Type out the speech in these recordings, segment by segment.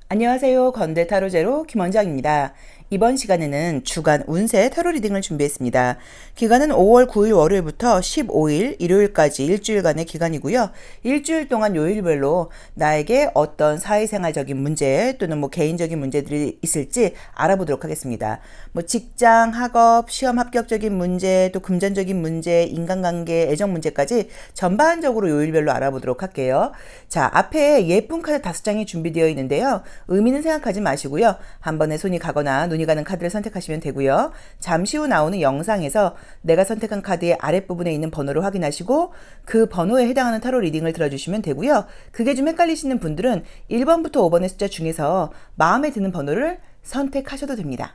안녕하세요. 건대 타로제로 김원장입니다. 이번 시간에는 주간 운세 타로 리딩을 준비했습니다. 기간은 5월 9일 월요일부터 15일 일요일까지 일주일간의 기간이고요. 일주일 동안 요일별로 나에게 어떤 사회생활적인 문제 또는 개인적인 문제들이 있을지 알아보도록 하겠습니다. 직장, 학업, 시험 합격적인 문제, 또 금전적인 문제, 인간관계, 애정 문제까지 전반적으로 요일별로 알아보도록 할게요. 자, 앞에 예쁜 카드 5장이 준비되어 있는데요. 의미는 생각하지 마시고요. 한 번에 손이 가거나 눈이 가는 카드를 선택하시면 되고요. 잠시 후 나오는 영상에서 내가 선택한 카드의 아랫부분에 있는 번호를 확인하시고 그 번호에 해당하는 타로 리딩을 들어주시면 되고요. 그게 좀 헷갈리시는 분들은 1번부터 5번의 숫자 중에서 마음에 드는 번호를 선택하셔도 됩니다.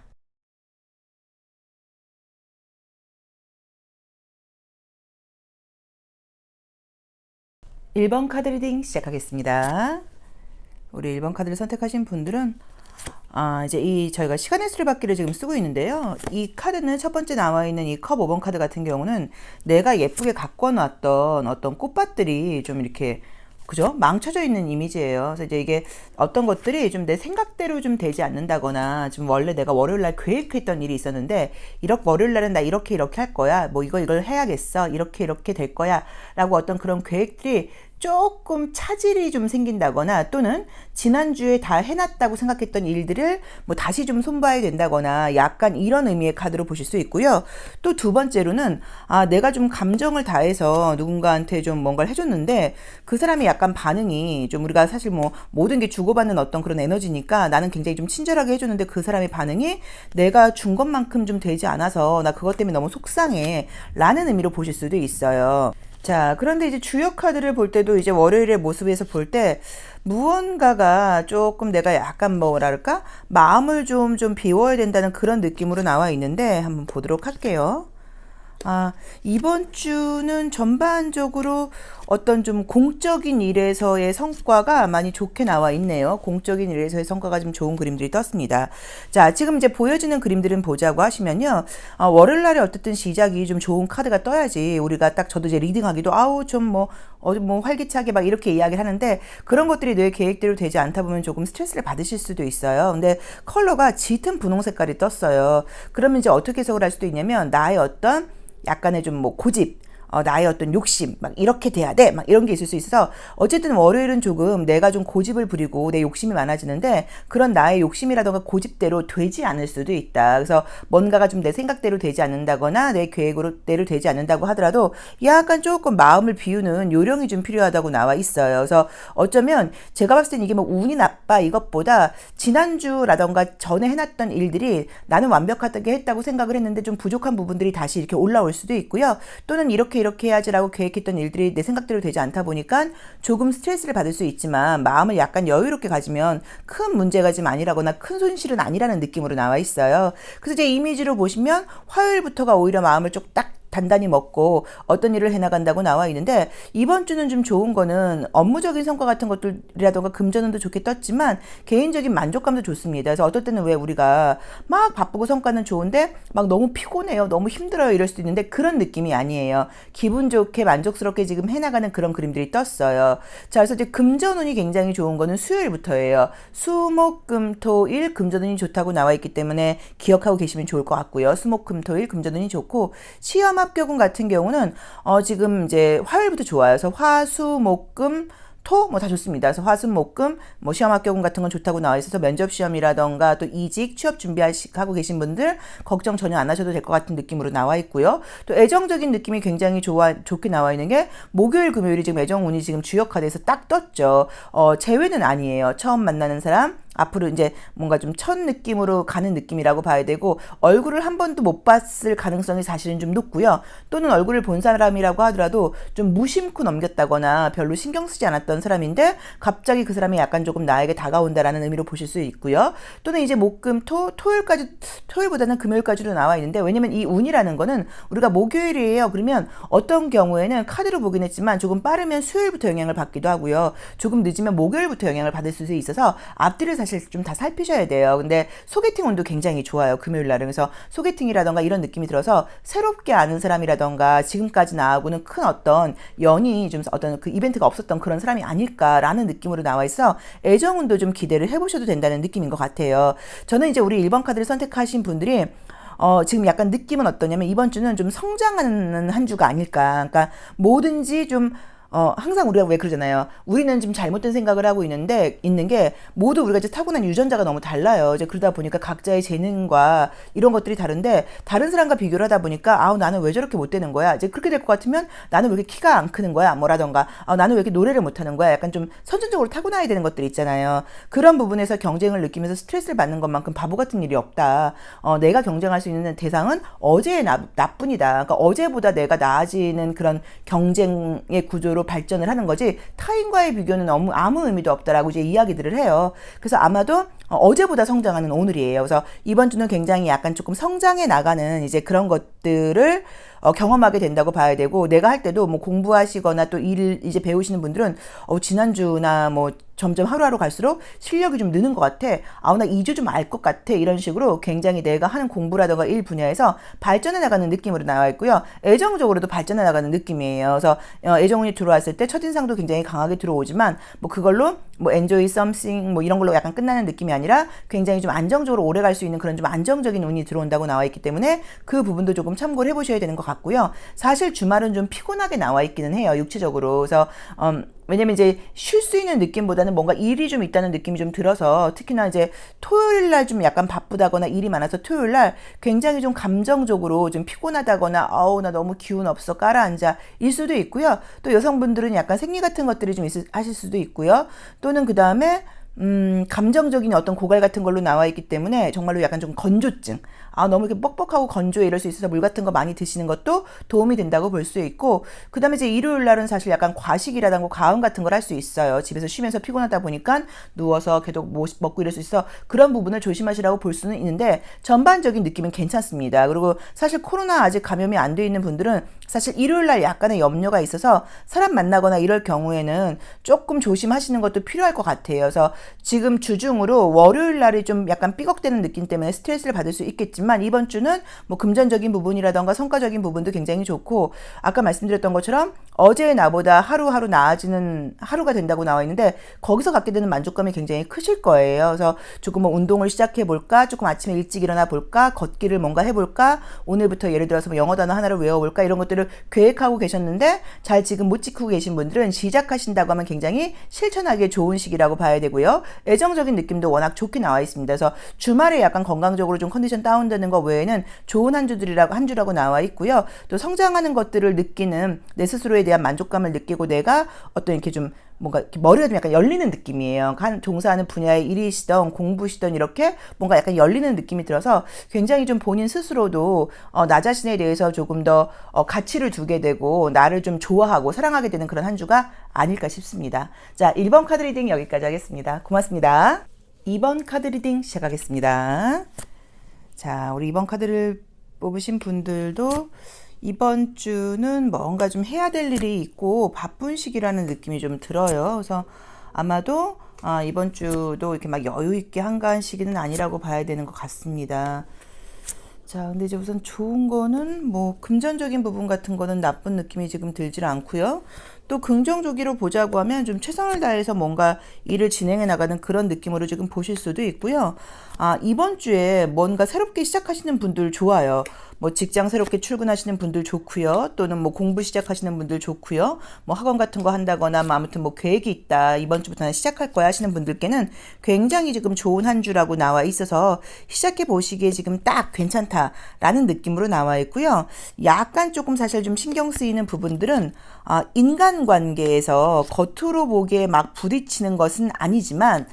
1번 카드 리딩 시작하겠습니다. 우리 1번 카드를 선택하신 분들은 이제 저희가 시간의 수레바퀴를 지금 쓰고 있는데요. 이 카드는 첫 번째 나와 있는 이 컵 5번 카드 같은 경우는 내가 예쁘게 갖고 놨던 어떤 꽃밭들이 좀 이렇게 그죠? 망쳐져 있는 이미지예요. 그래서 이제 이게 어떤 것들이 좀 내 생각대로 좀 되지 않는다거나 좀 원래 내가 월요일날 계획했던 일이 있었는데 월요일날은 나 이렇게 할 거야. 이걸 해야겠어. 이렇게 될 거야. 라고 어떤 그런 계획들이 조금 차질이 좀 생긴다거나 또는 지난주에 다 해놨다고 생각했던 일들을 다시 좀 손봐야 된다거나 약간 이런 의미의 카드로 보실 수 있고요. 또 두 번째로는 내가 좀 감정을 다해서 누군가한테 좀 뭔가를 해줬는데 그 사람이 약간 반응이 좀 우리가 사실 모든 게 주고받는 어떤 그런 에너지니까 나는 굉장히 좀 친절하게 해줬는데 그 사람의 반응이 내가 준 것만큼 좀 되지 않아서 나 그것 때문에 너무 속상해 라는 의미로 보실 수도 있어요. 자, 그런데 이제 주요 카드를 볼 때도 이제 월요일의 모습에서 볼 때 무언가가 조금 내가 약간 뭐랄까? 마음을 좀 비워야 된다는 그런 느낌으로 나와 있는데 한번 보도록 할게요. 이번 주는 전반적으로 어떤 좀 공적인 일에서의 성과가 많이 좋게 나와 있네요. 공적인 일에서의 성과가 좀 좋은 그림들이 떴습니다. 자, 지금 이제 보여지는 그림들은 보자고 하시면요. 월요일 날에 어쨌든 시작이 좀 좋은 카드가 떠야지 우리가 딱 저도 이제 리딩하기도 좀 활기차게 막 이렇게 이야기를 하는데 그런 것들이 내 계획대로 되지 않다 보면 조금 스트레스를 받으실 수도 있어요. 근데 컬러가 짙은 분홍 색깔이 떴어요. 그러면 이제 어떻게 해석을 할 수도 있냐면 나의 어떤 약간의 좀 고집, 나의 어떤 욕심, 막 이렇게 돼야 돼, 막 이런 게 있을 수 있어서 어쨌든 월요일은 조금 내가 좀 고집을 부리고 내 욕심이 많아지는데 그런 나의 욕심이라던가 고집대로 되지 않을 수도 있다. 그래서 뭔가가 좀 내 생각대로 되지 않는다거나 내 계획으로대로 되지 않는다고 하더라도 약간 조금 마음을 비우는 요령이 좀 필요하다고 나와 있어요. 그래서 어쩌면 제가 봤을 땐 이게 운이 나빠 이것보다 지난주라던가 전에 해놨던 일들이 나는 완벽하게 했다고 생각을 했는데 좀 부족한 부분들이 다시 이렇게 올라올 수도 있고요. 또는 이렇게 해야지라고 계획했던 일들이 내 생각대로 되지 않다 보니까 조금 스트레스를 받을 수 있지만 마음을 약간 여유롭게 가지면 큰 문제가 좀 아니라거나 큰 손실은 아니라는 느낌으로 나와 있어요. 그래서 제 이미지로 보시면 화요일부터가 오히려 마음을 좀 딱 단단히 먹고 어떤 일을 해나간다고 나와 있는데 이번 주는 좀 좋은 거는 업무적인 성과 같은 것들이라던가 금전운도 좋게 떴지만 개인적인 만족감도 좋습니다. 그래서 어떨 때는 왜 우리가 막 바쁘고 성과는 좋은데 막 너무 피곤해요. 너무 힘들어요. 이럴 수도 있는데 그런 느낌이 아니에요. 기분 좋게 만족스럽게 지금 해나가는 그런 그림들이 떴어요. 자, 그래서 이제 금전운이 굉장히 좋은 거는 수요일부터예요. 수, 목, 금, 토, 일 금전운이 좋다고 나와 있기 때문에 기억하고 계시면 좋을 것 같고요. 수, 목, 금, 토, 일 금전운이 좋고 시험 합격운 같은 경우는 지금 이제 화요일부터 좋아요. 그래서 화, 수, 목, 금, 토 다 좋습니다. 그래서 화수목금 시험 합격운 같은 건 좋다고 나와 있어서 면접 시험이라던가 또 이직 취업 준비하고 계신 분들 걱정 전혀 안 하셔도 될 것 같은 느낌으로 나와 있고요. 또 애정적인 느낌이 굉장히 좋게 나와 있는 게 목요일 금요일이 지금 애정운이 지금 주요 카드에서 딱 떴죠. 재회는 아니에요. 처음 만나는 사람 앞으로 이제 뭔가 좀 첫 느낌으로 가는 느낌이라고 봐야 되고 얼굴을 한 번도 못 봤을 가능성이 사실은 좀 높고요. 또는 얼굴을 본 사람이라고 하더라도 좀 무심코 넘겼다거나 별로 신경 쓰지 않았던 사람인데 갑자기 그 사람이 약간 조금 나에게 다가온다라는 의미로 보실 수 있고요. 또는 이제 토요일보다는 금요일까지로 나와 있는데 왜냐면 이 운이라는 거는 우리가 목요일이에요. 그러면 어떤 경우에는 카드로 보긴 했지만 조금 빠르면 수요일부터 영향을 받기도 하고요. 조금 늦으면 목요일부터 영향을 받을 수 있어서 앞뒤를 사실 좀 다 살피셔야 돼요. 근데 소개팅 운도 굉장히 좋아요. 금요일 날은. 그래서 소개팅이라던가 이런 느낌이 들어서 새롭게 아는 사람이라던가 지금까지 나하고는 큰 어떤 연이 좀 어떤 그 이벤트가 없었던 그런 사람이 아닐까라는 느낌으로 나와 있어 애정 운도 좀 기대를 해보셔도 된다는 느낌인 것 같아요. 저는 이제 우리 1번 카드를 선택하신 분들이 지금 약간 느낌은 어떠냐면 이번 주는 좀 성장하는 한 주가 아닐까. 그러니까 뭐든지 좀 항상 우리가 왜 그러잖아요. 우리는 좀 잘못된 생각을 하고 있는 게 모두 우리가 이제 타고난 유전자가 너무 달라요. 이제 그러다 보니까 각자의 재능과 이런 것들이 다른데 다른 사람과 비교를 하다 보니까 아우 나는 왜 저렇게 못 되는 거야. 이제 그렇게 될 것 같으면 나는 왜 이렇게 키가 안 크는 거야. 뭐라던가 나는 왜 이렇게 노래를 못 하는 거야. 약간 좀 선천적으로 타고나야 되는 것들이 있잖아요. 그런 부분에서 경쟁을 느끼면서 스트레스를 받는 것만큼 바보 같은 일이 없다. 내가 경쟁할 수 있는 대상은 어제의 나뿐이다. 그러니까 어제보다 내가 나아지는 그런 경쟁의 구조로 발전을 하는 거지 타인과의 비교는 아무 의미도 없다라고 이제 이야기들을 해요. 그래서 아마도 어제보다 성장하는 오늘이에요. 그래서 이번 주는 굉장히 약간 조금 성장해 나가는 이제 그런 것들을 경험하게 된다고 봐야 되고 내가 할 때도 뭐 공부하시거나 또 일 이제 배우시는 분들은 지난주나 뭐 점점 하루하루 갈수록 실력이 좀 느는 것 같아. 나 2주 좀 알 것 같아. 이런 식으로 굉장히 내가 하는 공부라든가 일 분야에서 발전해 나가는 느낌으로 나와 있고요. 애정적으로도 발전해 나가는 느낌이에요. 그래서 애정운이 들어왔을 때 첫인상도 굉장히 강하게 들어오지만 뭐 그걸로 뭐 enjoy something 뭐 이런 걸로 약간 끝나는 느낌이 아니라 굉장히 좀 안정적으로 오래 갈 수 있는 그런 좀 안정적인 운이 들어온다고 나와 있기 때문에 그 부분도 조금 참고를 해보셔야 되는 것 같고요. 사실 주말은 좀 피곤하게 나와 있기는 해요. 육체적으로. 그래서 왜냐면 이제 쉴 수 있는 느낌보다는 뭔가 일이 좀 있다는 느낌이 좀 들어서 특히나 이제 토요일 날 좀 약간 바쁘다거나 일이 많아서 토요일 날 굉장히 좀 감정적으로 좀 피곤하다거나 나 너무 기운 없어 깔아앉아 일 수도 있고요. 또 여성분들은 약간 생리 같은 것들이 좀 하실 수도 있고요. 또는 그 다음에 감정적인 어떤 고갈 같은 걸로 나와 있기 때문에 정말로 약간 좀 건조증. 너무 이렇게 뻑뻑하고 건조해 이럴 수 있어서 물 같은 거 많이 드시는 것도 도움이 된다고 볼 수 있고, 그 다음에 이제 일요일 날은 사실 약간 과식이라든가 과음 같은 걸 할 수 있어요. 집에서 쉬면서 피곤하다 보니까 누워서 계속 먹고 이럴 수 있어. 그런 부분을 조심하시라고 볼 수는 있는데 전반적인 느낌은 괜찮습니다. 그리고 사실 코로나 아직 감염이 안 돼 있는 분들은 사실 일요일 날 약간의 염려가 있어서 사람 만나거나 이럴 경우에는 조금 조심하시는 것도 필요할 것 같아요. 그래서 지금 주중으로 월요일 날이 좀 약간 삐걱대는 느낌 때문에 스트레스를 받을 수 있겠지만 이번 주는 뭐 금전적인 부분이라던가 성과적인 부분도 굉장히 좋고 아까 말씀드렸던 것처럼 어제의 나보다 하루하루 나아지는 하루가 된다고 나와 있는데 거기서 갖게 되는 만족감이 굉장히 크실 거예요. 그래서 조금 뭐 운동을 시작해 볼까, 조금 아침에 일찍 일어나 볼까, 걷기를 뭔가 해볼까, 오늘부터 예를 들어서 뭐 영어 단어 하나를 외워볼까 이런 것들을 계획하고 계셨는데 잘 지금 못 지키고 계신 분들은 시작하신다고 하면 굉장히 실천하기에 좋은 시기라고 봐야 되고요. 애정적인 느낌도 워낙 좋게 나와 있습니다. 그래서 주말에 약간 건강적으로 좀 컨디션 다운되는 것 외에는 좋은 한 주라고 나와 있고요. 또 성장하는 것들을 느끼는 내 스스로에 대한 만족감을 느끼고 내가 어떤 이렇게 좀 뭔가 이렇게 머리가 좀 약간 열리는 느낌이에요. 종사하는 분야의 일이시던 공부시던 이렇게 뭔가 약간 열리는 느낌이 들어서 굉장히 좀 본인 스스로도 나 자신에 대해서 조금 더 가치를 두게 되고 나를 좀 좋아하고 사랑하게 되는 그런 한 주가 아닐까 싶습니다. 자, 1번 카드 리딩 여기까지 하겠습니다. 고맙습니다. 2번 카드 리딩 시작하겠습니다. 자, 우리 2번 카드를 뽑으신 분들도 이번 주는 뭔가 좀 해야 될 일이 있고 바쁜 시기라는 느낌이 좀 들어요. 그래서 아마도 이번 주도 이렇게 막 여유 있게 한가한 시기는 아니라고 봐야 되는 것 같습니다. 자, 근데 이제 우선 좋은 거는 뭐 금전적인 부분 같은 거는 나쁜 느낌이 지금 들질 않고요. 또 긍정적으로 보자고 하면 좀 최선을 다해서 뭔가 일을 진행해 나가는 그런 느낌으로 지금 보실 수도 있고요. 이번 주에 뭔가 새롭게 시작하시는 분들 좋아요. 뭐 직장 새롭게 출근하시는 분들 좋고요. 또는 뭐 공부 시작하시는 분들 좋고요. 뭐 학원 같은 거 한다거나 뭐 아무튼 뭐 계획이 있다. 이번 주부터는 시작할 거야 하시는 분들께는 굉장히 지금 좋은 한 주라고 나와 있어서 시작해 보시기에 지금 딱 괜찮다라는 느낌으로 나와 있고요. 약간 조금 사실 좀 신경 쓰이는 부분들은 인간관계에서 겉으로 보기에 막 부딪히는 것은 아니지만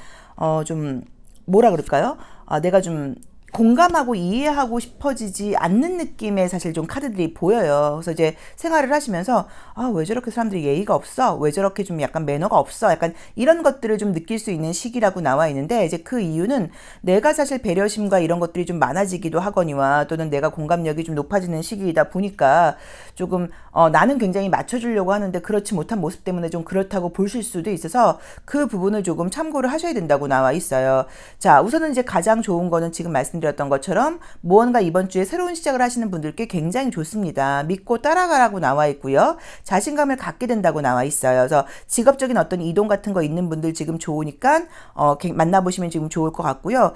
좀 뭐라 그럴까요? 내가 좀 공감하고 이해하고 싶어지지 않는 느낌의 사실 좀 카드들이 보여요. 그래서 이제 생활을 하시면서 아, 왜 저렇게 사람들이 예의가 없어? 왜 저렇게 좀 약간 매너가 없어? 약간 이런 것들을 좀 느낄 수 있는 시기라고 나와 있는데 이제 그 이유는 내가 사실 배려심과 이런 것들이 좀 많아지기도 하거니와 또는 내가 공감력이 좀 높아지는 시기이다 보니까 조금 나는 굉장히 맞춰주려고 하는데 그렇지 못한 모습 때문에 좀 그렇다고 보실 수도 있어서 그 부분을 조금 참고를 하셔야 된다고 나와 있어요. 자, 우선은 이제 가장 좋은 거는 지금 말씀드렸던 것처럼 무언가 이번 주에 새로운 시작을 하시는 분들께 굉장히 좋습니다. 믿고 따라가라고 나와 있고요. 자신감을 갖게 된다고 나와 있어요. 그래서 직업적인 어떤 이동 같은 거 있는 분들 지금 좋으니까 만나보시면 지금 좋을 것 같고요.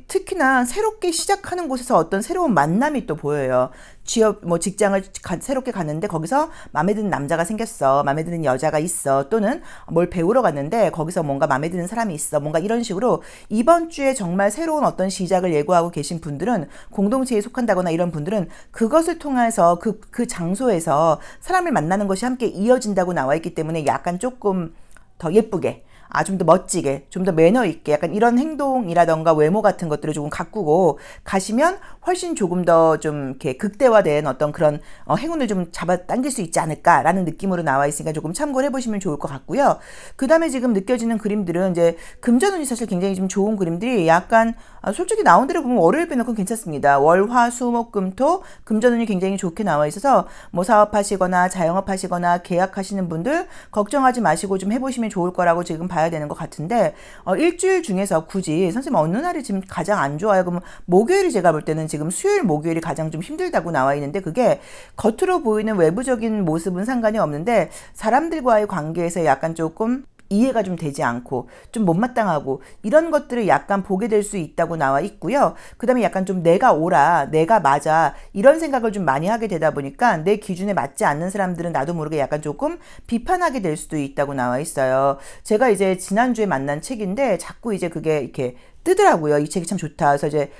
특히나 새롭게 시작하는 곳에서 어떤 새로운 만남이 또 보여요. 취업 뭐 직장을 새롭게 갔는데 거기서 마음에 드는 남자가 생겼어. 마음에 드는 여자가 있어. 또는 뭘 배우러 갔는데 거기서 뭔가 마음에 드는 사람이 있어. 뭔가 이런 식으로 이번 주에 정말 새로운 어떤 시작을 예고하고 계신 분들은 공동체에 속한다거나 이런 분들은 그것을 통해서 그 장소에서 사람을 만나는 것이 함께 이어진다고 나와 있기 때문에 약간 조금 더 예쁘게 좀 더 멋지게, 좀 더 매너 있게 약간 이런 행동이라던가 외모 같은 것들을 조금 가꾸고 가시면 훨씬 조금 더 좀 이렇게 극대화된 어떤 그런 행운을 좀 잡아당길 수 있지 않을까라는 느낌으로 나와 있으니까 조금 참고를 해보시면 좋을 것 같고요. 그 다음에 지금 느껴지는 그림들은 이제 금전운이 사실 굉장히 좀 좋은 그림들이 약간 솔직히 나온 대로 보면 월요일 빼놓고 괜찮습니다. 월, 화, 수, 목, 금, 토 금전운이 굉장히 좋게 나와 있어서 뭐 사업하시거나 자영업하시거나 계약하시는 분들 걱정하지 마시고 좀 해보시면 좋을 거라고 지금 봐야 되는 것 같은데 일주일 중에서 굳이 선생님 어느 날이 지금 가장 안 좋아요? 그러면 목요일이 제가 볼 때는 지금 수요일 목요일이 가장 좀 힘들다고 나와 있는데 그게 겉으로 보이는 외부적인 모습은 상관이 없는데 사람들과의 관계에서 약간 조금 이해가 좀 되지 않고 좀 못마땅하고 이런 것들을 약간 보게 될 수 있다고 나와 있고요. 그 다음에 약간 좀 내가 옳아, 내가 맞아 이런 생각을 좀 많이 하게 되다 보니까 내 기준에 맞지 않는 사람들은 나도 모르게 약간 조금 비판하게 될 수도 있다고 나와 있어요. 제가 이제 지난주에 만난 책인데 자꾸 이제 그게 이렇게 뜨더라고요. 이 책이 참 좋다. 그래서 이제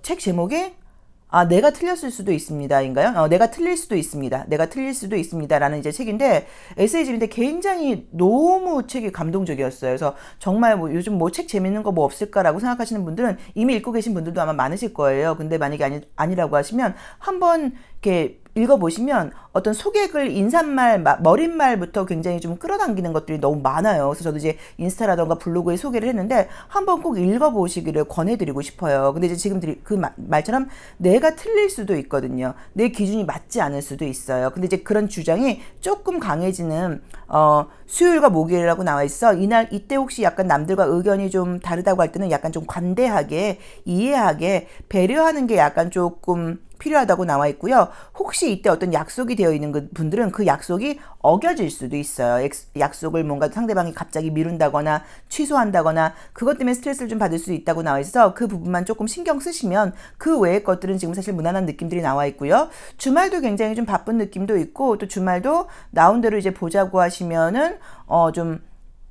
책 제목이 내가 틀렸을 수도 있습니다.인가요? 내가 틀릴 수도 있습니다. 내가 틀릴 수도 있습니다.라는 이제 책인데, 에세이집인데 굉장히 너무 책이 감동적이었어요. 그래서 정말 뭐 요즘 뭐 책 재밌는 거 뭐 없을까라고 생각하시는 분들은 이미 읽고 계신 분들도 아마 많으실 거예요. 근데 만약에 아니라고 하시면 한번 이렇게 읽어보시면 어떤 소개글, 인사말, 머릿말부터 굉장히 좀 끌어당기는 것들이 너무 많아요. 그래서 저도 이제 인스타라던가 블로그에 소개를 했는데 한번 꼭 읽어보시기를 권해드리고 싶어요. 근데 이제 지금 그 말처럼 내가 틀릴 수도 있거든요. 내 기준이 맞지 않을 수도 있어요. 근데 이제 그런 주장이 조금 강해지는 수요일과 목요일이라고 나와 있어. 이때 혹시 약간 남들과 의견이 좀 다르다고 할 때는 약간 좀 관대하게, 이해하게, 배려하는 게 약간 조금 필요하다고 나와 있고요. 혹시 이때 어떤 약속이 되어 있는 분들은 그 약속이 어겨질 수도 있어요. 약속을 뭔가 상대방이 갑자기 미룬다거나 취소한다거나 그것 때문에 스트레스를 좀 받을 수 있다고 나와 있어서 그 부분만 조금 신경 쓰시면 그 외의 것들은 지금 사실 무난한 느낌들이 나와 있고요. 주말도 굉장히 좀 바쁜 느낌도 있고 또 주말도 나온 대로 이제 보자고 하시면은 좀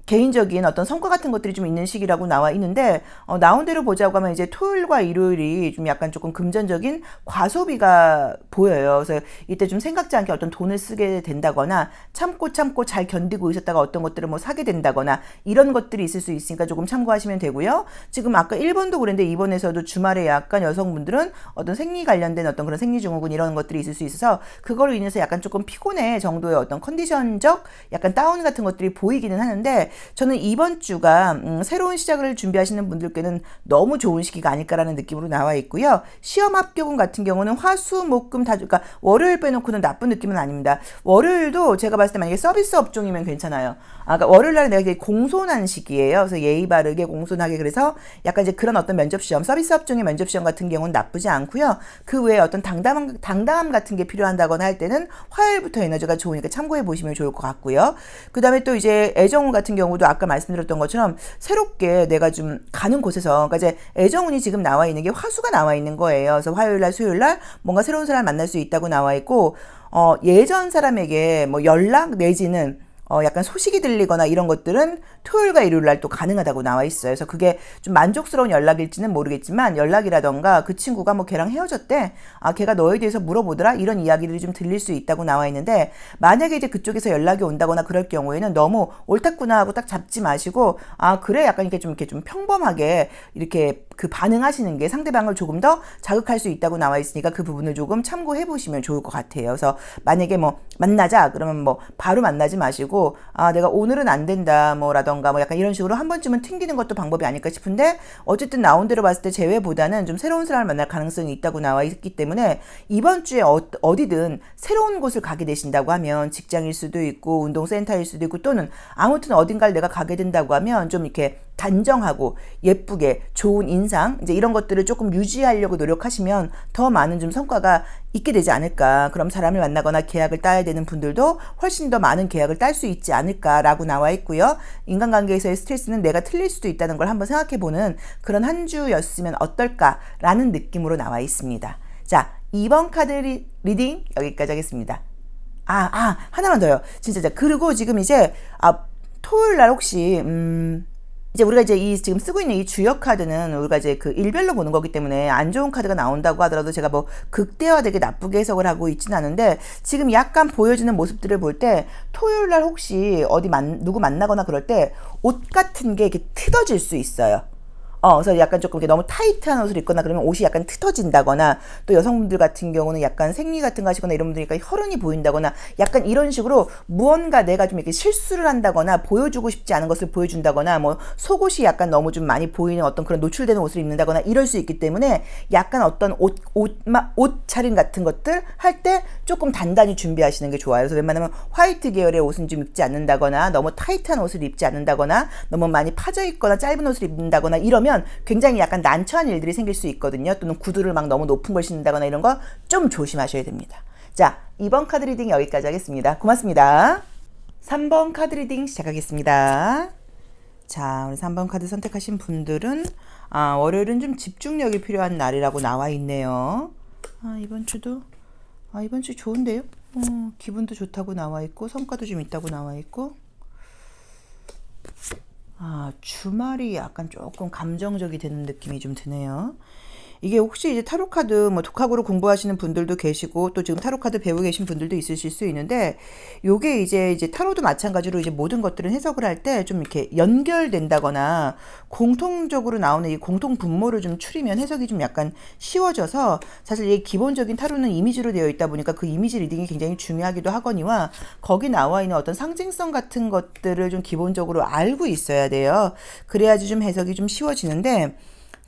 개인적인 어떤 성과 같은 것들이 좀 있는 시기라고 나와 있는데 나온 대로 보자고 하면 이제 토요일과 일요일이 좀 약간 조금 금전적인 과소비가 보여요. 그래서 이때 좀 생각지 않게 어떤 돈을 쓰게 된다거나 참고 잘 견디고 있었다가 어떤 것들을 뭐 사게 된다거나 이런 것들이 있을 수 있으니까 조금 참고하시면 되고요. 지금 아까 1번도 그랬는데 2번에서도 주말에 약간 여성분들은 어떤 생리 관련된 어떤 그런 생리증후군 이런 것들이 있을 수 있어서 그걸로 인해서 약간 조금 피곤해 정도의 어떤 컨디션적 약간 다운 같은 것들이 보이기는 하는데 저는 이번 주가 새로운 시작을 준비하시는 분들께는 너무 좋은 시기가 아닐까라는 느낌으로 나와 있고요. 시험 합격운 같은 경우는 화, 수, 목, 금 다 그러니까 월요일 빼놓고는 나쁜 느낌은 아닙니다. 월요일도 제가 봤을 때 만약에 서비스 업종이면 괜찮아요. 그러니까 월요일 날은 내가 되게 공손한 시기예요. 그래서 예의 바르게 공손하게 그래서 약간 이제 그런 어떤 면접 시험, 서비스 업종의 면접 시험 같은 경우는 나쁘지 않고요. 그 외에 어떤 당당함 같은 게 필요한다거나 할 때는 화요일부터 에너지가 좋으니까 참고해 보시면 좋을 것 같고요. 그 다음에 또 이제 애정운 같은 경우도 아까 말씀드렸던 것처럼 새롭게 내가 좀 가는 곳에서 그러니까 이제 애정운이 지금 나와 있는 게 화수가 나와 있는 거예요. 그래서 화요일날, 수요일날 뭔가 새로운 사람을 만날 수 있다고 나와 있고 예전 사람에게 뭐 연락 내지는 약간 소식이 들리거나 이런 것들은 토요일과 일요일 날 또 가능하다고 나와 있어요. 그래서 그게 좀 만족스러운 연락일지는 모르겠지만 연락이라던가 그 친구가 뭐 걔랑 헤어졌대. 아, 걔가 너에 대해서 물어보더라. 이런 이야기들이 좀 들릴 수 있다고 나와 있는데 만약에 이제 그쪽에서 연락이 온다거나 그럴 경우에는 너무 옳았구나 하고 딱 잡지 마시고 아, 그래 약간 이렇게 좀 평범하게 이렇게 그 반응하시는 게 상대방을 조금 더 자극할 수 있다고 나와 있으니까 그 부분을 조금 참고해 보시면 좋을 것 같아요. 그래서 만약에 뭐 만나자 그러면 뭐 바로 만나지 마시고 아, 내가 오늘은 안 된다 뭐라던가 뭐 약간 이런 식으로 한 번쯤은 튕기는 것도 방법이 아닐까 싶은데 어쨌든 나온 대로 봤을 때 제외보다는 좀 새로운 사람을 만날 가능성이 있다고 나와 있기 때문에 이번 주에 어디든 새로운 곳을 가게 되신다고 하면 직장일 수도 있고 운동센터일 수도 있고 또는 아무튼 어딘가를 내가 가게 된다고 하면 좀 이렇게 단정하고 예쁘게 좋은 인상 이제 이런 것들을 조금 유지하려고 노력하시면 더 많은 좀 성과가 있게 되지 않을까. 그럼 사람을 만나거나 계약을 따야 되는 분들도 훨씬 더 많은 계약을 딸 수 있지 않을까라고 나와 있고요. 인간관계에서의 스트레스는 내가 틀릴 수도 있다는 걸 한번 생각해보는 그런 한 주였으면 어떨까라는 느낌으로 나와 있습니다. 자, 2번 카드 리딩 여기까지 하겠습니다. 하나만 더요. 진짜. 그리고 지금 이제 토요일 날 혹시 이제 우리가 이제 이 지금 쓰고 있는 이 주역 카드는 우리가 이제 그 일별로 보는 거기 때문에 안 좋은 카드가 나온다고 하더라도 제가 뭐 극대화되게 나쁘게 해석을 하고 있지는 않은데 지금 약간 보여지는 모습들을 볼 때 토요일 날 혹시 누구 만나거나 그럴 때 옷 같은 게 이렇게 틀어질 수 있어요. 그래서 약간 조금 이렇게 너무 타이트한 옷을 입거나 그러면 옷이 약간 트어진다거나 또 여성분들 같은 경우는 약간 생리 같은 거 하시거나 이런 분들이니까 혈흔이 보인다거나 약간 이런 식으로 무언가 내가 좀 이렇게 실수를 한다거나 보여주고 싶지 않은 것을 보여준다거나 뭐 속옷이 약간 너무 좀 많이 보이는 어떤 그런 노출되는 옷을 입는다거나 이럴 수 있기 때문에 약간 어떤 옷 차림 같은 것들 할 때 조금 단단히 준비하시는 게 좋아요. 그래서 웬만하면 화이트 계열의 옷은 좀 입지 않는다거나 너무 타이트한 옷을 입지 않는다거나 너무 많이 파져 있거나 짧은 옷을 입는다거나 이러면 굉장히 약간 난처한 일들이 생길 수 있거든요. 또는 구두를 막 너무 높은 걸 신는다거나 이런 거 좀 조심하셔야 됩니다. 자, 2번 카드 리딩 여기까지 하겠습니다. 고맙습니다. 3번 카드 리딩 시작하겠습니다. 자, 우리 3번 카드 선택하신 분들은 월요일은 좀 집중력이 필요한 날이라고 나와 있네요. 이번 주 좋은데요? 기분도 좋다고 나와 있고 성과도 좀 있다고 나와 있고 주말이 약간 조금 감정적이 되는 느낌이 좀 드네요. 이게 혹시 이제 타로카드 뭐 독학으로 공부하시는 분들도 계시고 또 지금 타로카드 배우고 계신 분들도 있으실 수 있는데 요게 이제 타로도 마찬가지로 이제 모든 것들은 해석을 할 때 좀 이렇게 연결된다거나 공통적으로 나오는 이 공통 분모를 좀 추리면 해석이 좀 약간 쉬워져서 사실 이 기본적인 타로는 이미지로 되어 있다 보니까 그 이미지 리딩이 굉장히 중요하기도 하거니와 거기 나와 있는 어떤 상징성 같은 것들을 좀 기본적으로 알고 있어야 돼요. 그래야지 좀 해석이 좀 쉬워지는데